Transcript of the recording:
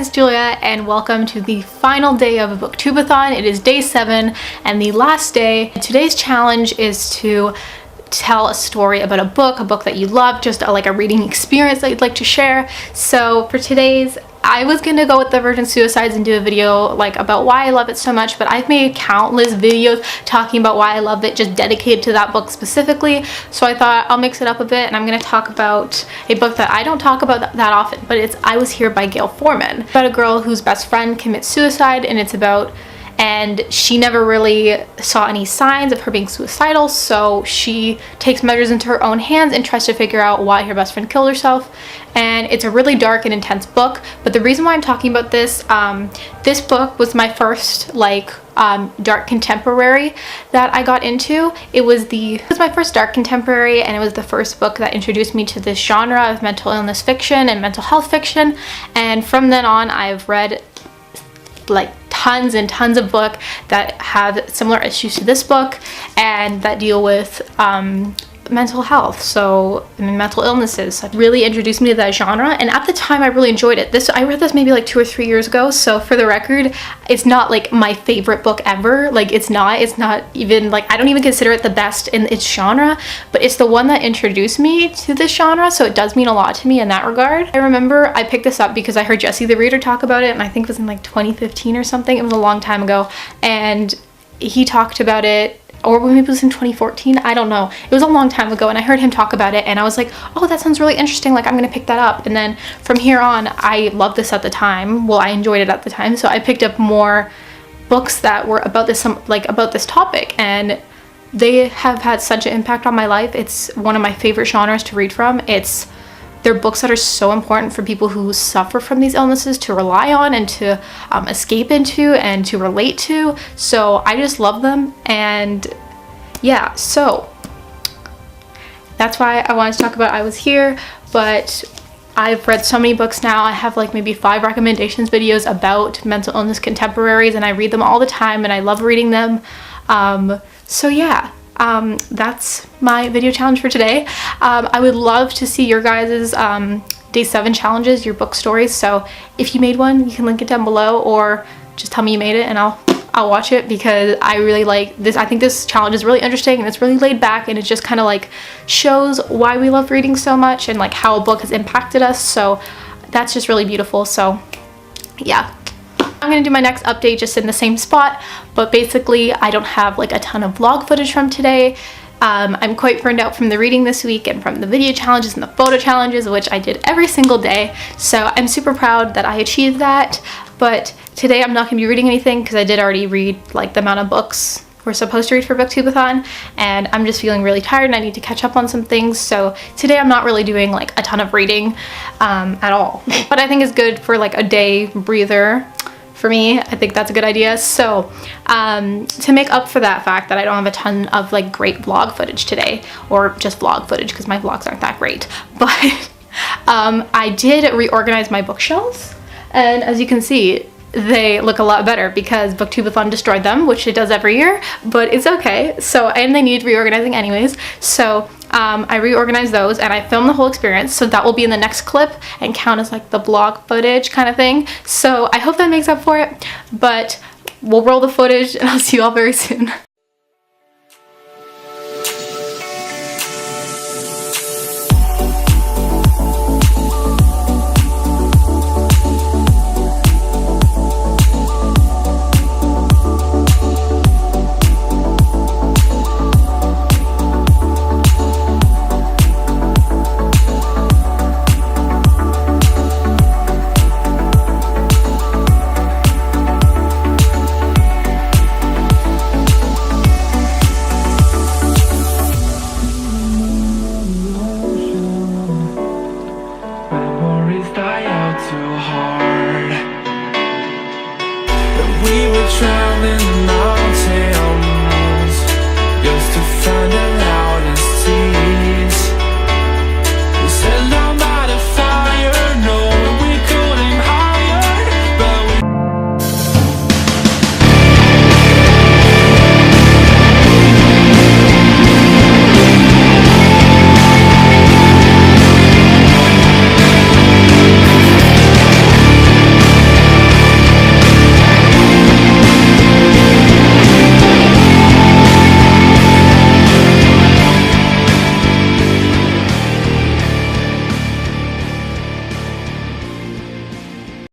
it's Julia and welcome to the final day of a booktube-a-thon. It is day 7 and the last day. Today's challenge is to tell a story about a book that you love, just like a reading experience that you'd like to share. So for today's, I was gonna go with the Virgin Suicides and do a video like about why I love it so much, but I've made countless videos talking about why I love it, just dedicated to that book specifically. So I thought I'll mix it up a bit and I'm gonna talk about a book that I don't talk about that often, but it's I Was Here by Gail Forman. It's about a girl whose best friend commits suicide, and she never really saw any signs of her being suicidal, so she takes matters into her own hands and tries to figure out why her best friend killed herself. And it's a really dark and intense book, but the reason why I'm talking about this, this book was my first dark contemporary that I got into. It was my first dark contemporary, and it was the first book that introduced me to this genre of mental illness fiction and mental health fiction. And from then on, I've read like tons and tons of books that have similar issues to this book and that deal with mental health, so mental illnesses. It really introduced me to that genre, and at the time I really enjoyed it. I read this maybe like 2 or 3 years ago, so for the record, it's not like my favorite book ever. Like it's not even like, I don't even consider it the best in its genre, but it's the one that introduced me to this genre, so it does mean a lot to me in that regard. I remember I picked this up because I heard Jesse the Reader talk about it, and I think it was in like 2015 or something. It was a long time ago, and he talked about it, or maybe it was in 2014, I don't know. It was a long time ago, and I heard him talk about it, and I was like, oh, that sounds really interesting, like I'm gonna pick that up. And then from here on, I loved this at the time. Well, I enjoyed it at the time, so I picked up more books that were about this, about this topic, and they have had such an impact on my life. It's one of my favorite genres to read from. They're books that are so important for people who suffer from these illnesses to rely on and to escape into and to relate to. So I just love them, and yeah, so that's why I wanted to talk about I Was Here. But I've read so many books now. I have like maybe 5 recommendations videos about mental illness contemporaries, and I read them all the time and I love reading them. So yeah. That's my video challenge for today. I would love to see your guys's day 7 challenges, your book stories. So if you made one, you can link it down below, or just tell me you made it and I'll watch it, because I really like this. I think this challenge is really interesting, and it's really laid back, and it just kind of like shows why we love reading so much and like how a book has impacted us. So that's just really beautiful. So yeah. I'm gonna do my next update just in the same spot, but basically I don't have like a ton of vlog footage from today. I'm quite burned out from the reading this week and from the video challenges and the photo challenges, which I did every single day. So I'm super proud that I achieved that. But today I'm not gonna be reading anything because I did already read like the amount of books we're supposed to read for booktube-a-thon, and I'm just feeling really tired and I need to catch up on some things. So today I'm not really doing like a ton of reading at all. But I think it's good for like a day breather. For me, I think that's a good idea. So to make up for that fact that I don't have a ton of like great vlog footage today, or just vlog footage because my vlogs aren't that great, but I did reorganize my bookshelves, and as you can see, they look a lot better because booktube-a-thon destroyed them, which it does every year, but it's okay. So, and they need reorganizing anyways. So I reorganized those and I filmed the whole experience, so that will be in the next clip and count as like the vlog footage kind of thing. So I hope that makes up for it, but we'll roll the footage and I'll see you all very soon.